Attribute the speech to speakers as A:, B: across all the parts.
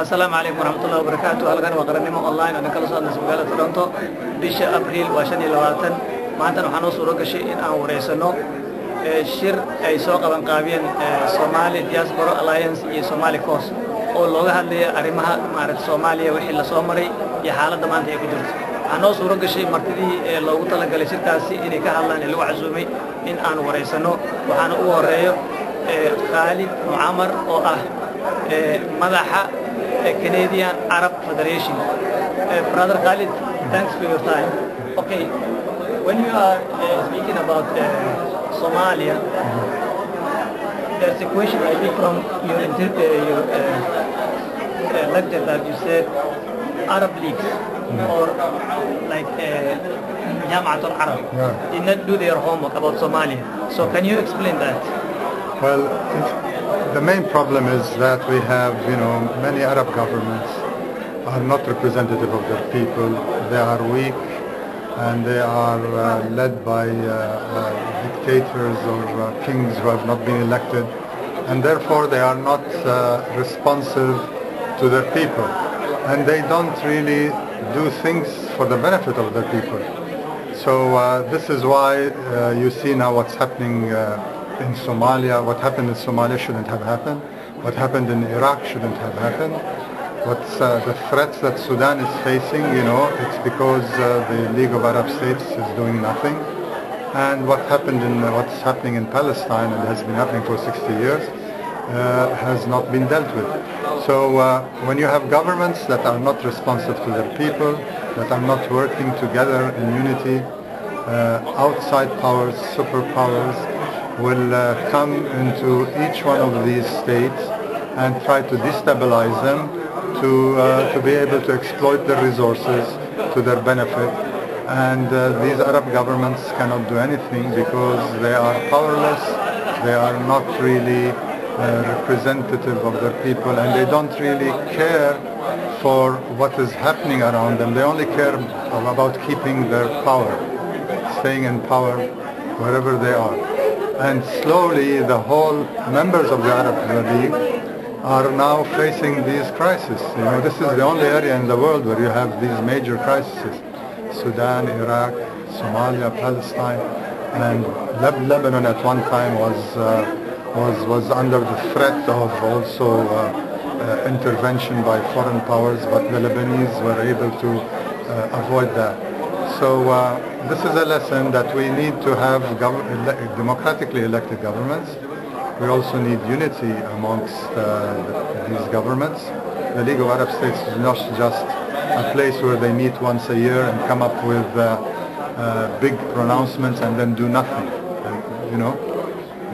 A: السلام عليكم ورحمة الله وبركاته. هل كان وقرني أونلاين أنا كلا صار نسبة تورنتو بيش أبريل وعشان يلواتن ما أنت نحن نصورك شيء إن أو رئيسنا شر أي سوق بنقابين سومالي دياسبورا ألاينس سومالي كوس أو لغة اللي أريمها مارد سوماليا وحيل سومري يحالة دمان تيجي كدرت أنا صورك شيء مرتدي لو طلع قال شركاسي إني كهالله اللي وعزومي إن أنا ورئيسنا وأنا أوريه خالد معمر أو مدحة Canadian Arab Federation. Brother Khalid, thanks for your time. Okay, when you are speaking about Somalia, there's a question I think from your lecture that you said Arab leagues or like Jamaat al-Arab did not do their homework about Somalia. So can you explain that?
B: Well, the main problem is that we have, many Arab governments are not representative of their people. They are weak and they are led by dictators or kings who have not been elected, and therefore they are not responsive to their people, and they don't really do things for the benefit of their people. So this is why you see now what's happening in Somalia. What happened in Somalia shouldn't have happened. What happened in Iraq shouldn't have happened. What's the threats that Sudan is facing, it's because the League of Arab States is doing nothing. And what's happening in Palestine, and has been happening for 60 years, has not been dealt with. So when you have governments that are not responsive to their people, that are not working together in unity, outside powers, superpowers, will come into each one of these states and try to destabilize them to be able to exploit their resources to their benefit. And these Arab governments cannot do anything because they are powerless, they are not really representative of their people, and they don't really care for what is happening around them. They only care about keeping their power, staying in power wherever they are. And slowly the whole members of the Arab League are now facing these crises. This is the only area in the world where you have these major crises. Sudan, Iraq, Somalia, Palestine, and Lebanon at one time was under the threat of also intervention by foreign powers, but the Lebanese were able to avoid that. So this is a lesson that we need to have democratically elected governments. We also need unity amongst these governments. The League of Arab States is not just a place where they meet once a year and come up with big pronouncements and then do nothing.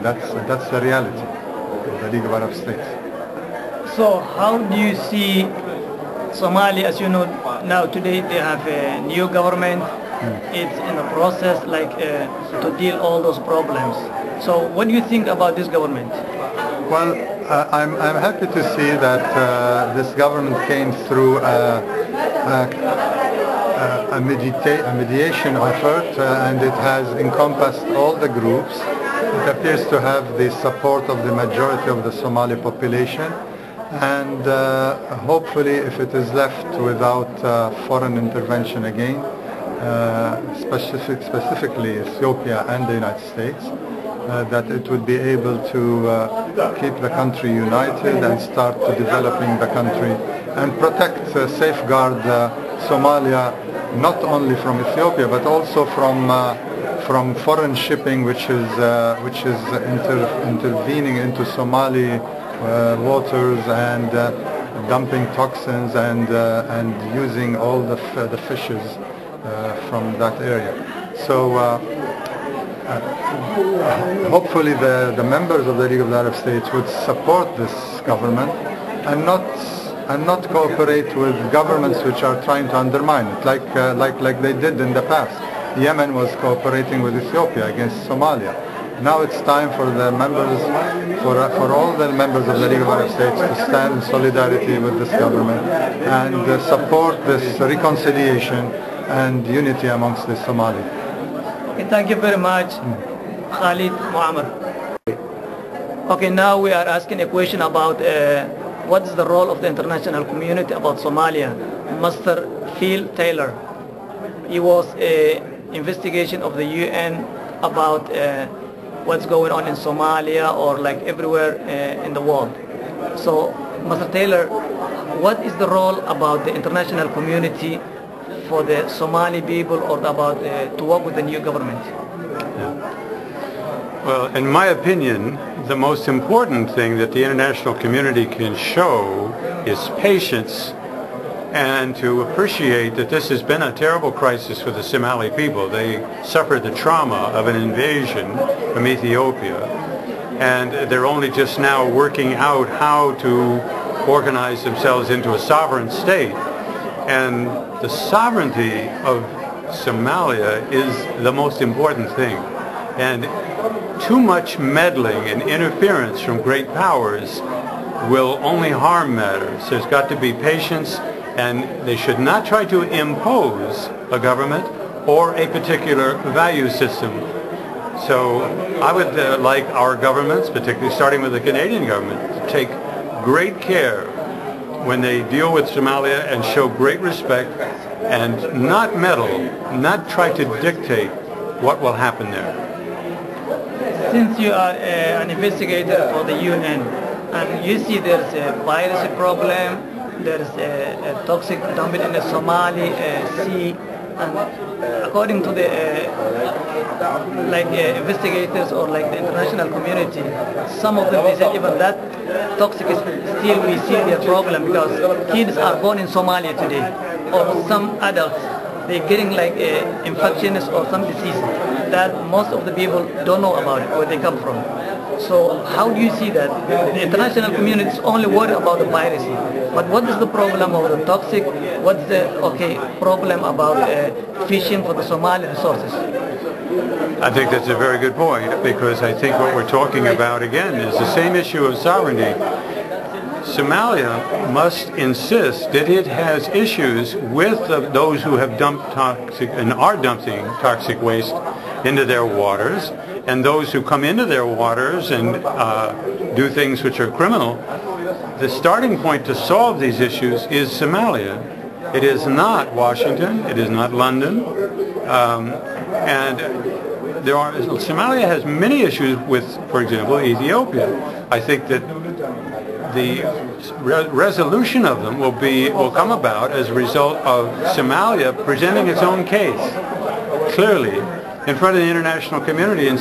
B: That's the reality of the League of Arab States.
A: So how do you see Somalia? As you know, now today they have a new government. It's in a process to deal all those problems. So what do you think about this government?
B: Well, I'm happy to see that this government came through a mediation effort, and it has encompassed all the groups. It appears to have the support of the majority of the Somali population, and hopefully if it is left without foreign intervention again, specifically Ethiopia and the United States, that it would be able to keep the country united and start to developing the country and protect, safeguard Somalia, not only from Ethiopia but also from foreign shipping, which is intervening into Somali waters and dumping toxins and using all the fishes from that area. So hopefully the members of the League of the Arab States would support this government and not cooperate with governments which are trying to undermine it, like they did in the past. Yemen was cooperating with Ethiopia against Somalia. Now it's time for the members, for all the members of the League of Arab States to stand in solidarity with this government and support this reconciliation and unity amongst the Somali.
A: Okay, thank you very much, Khalid Muammar. Okay, now we are asking a question about what is the role of the international community about Somalia? Mr. Phil Taylor. He was an investigation of the UN about what's going on in Somalia or like everywhere in the world. So, Mr. Taylor, what is the role about the international community for the Somali people or about to work with the new government?
C: Well, in my opinion, the most important thing that the international community can show is patience and to appreciate that this has been a terrible crisis for the Somali people. They suffered the trauma of an invasion from Ethiopia, and they're only just now working out how to organize themselves into a sovereign state. And the sovereignty of Somalia is the most important thing. And too much meddling and interference from great powers will only harm matters. There's got to be patience, and they should not try to impose a government or a particular value system. So I would like our governments, particularly starting with the Canadian government, to take great care when they deal with Somalia and show great respect and not meddle, not try to dictate what will happen there.
A: Since you are an investigator for the UN and you see there's a virus problem, there's a toxic dumping in the Somali sea, and according to the investigators or like the international community, some of them they say even that toxic is still we see their problem because kids are born in Somalia today, or some adults they're getting like infections or some disease that most of the people don't know about it, where they come from. So how do you see that? The international community is only worried about the virus, but what is the problem of the toxic? What's the problem about fishing for the Somali resources?
C: I think that's a very good point, because I think what we're talking about again is the same issue of sovereignty. Somalia must insist that it has issues with those who have dumped toxic and are dumping toxic waste into their waters, and those who come into their waters and do things which are criminal. The starting point to solve these issues is Somalia. It is not Washington. It is not London. And Somalia has many issues with, for example, Ethiopia. I think that the resolution of them will come about as a result of Somalia presenting its own case clearly in front of the international community and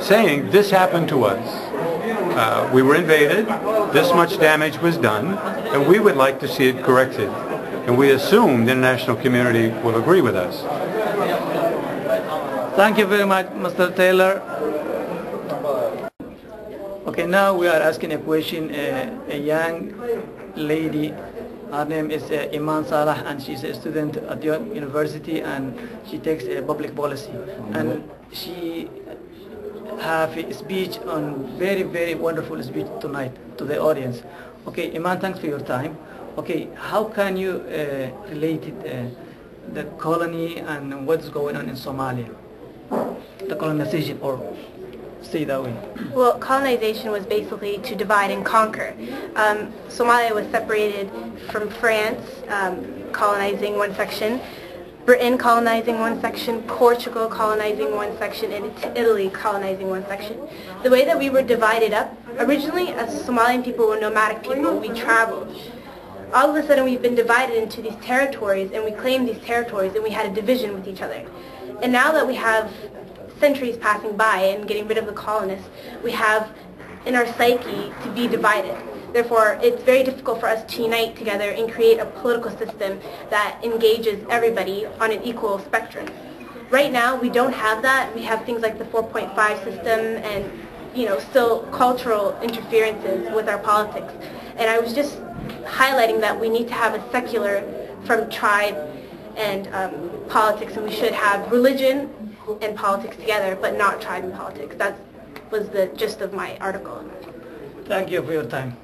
C: saying this happened to us. We were invaded, this much damage was done, and we would like to see it corrected. And we assume the international community will agree with us.
A: Thank you very much, Mr. Taylor. Okay, now we are asking a question. A young lady, her name is Iman Salah, and she's a student at the university, and she takes a public policy. And she have a speech on very, very wonderful speech tonight to the audience. Okay, Iman, thanks for your time. Okay, how can you relate it, the colony and what's going on in Somalia? The colonization, or say that way.
D: Well, colonization was basically to divide and conquer. Somalia was separated from France, colonizing one section, Britain colonizing one section, Portugal colonizing one section, and Italy colonizing one section. The way that we were divided up, originally as Somalian people were nomadic people, we traveled. All of a sudden we've been divided into these territories, and we claimed these territories, and we had a division with each other. And now that we have centuries passing by and getting rid of the colonists, we have in our psyche to be divided. Therefore, it's very difficult for us to unite together and create a political system that engages everybody on an equal spectrum. Right now, we don't have that. We have things like the 4.5 system and, still cultural interferences with our politics. And I was just highlighting that we need to have a secular from tribe and politics, and we should have religion and politics together, but not tribe and politics. That was the gist of my article.
A: Thank you for your time.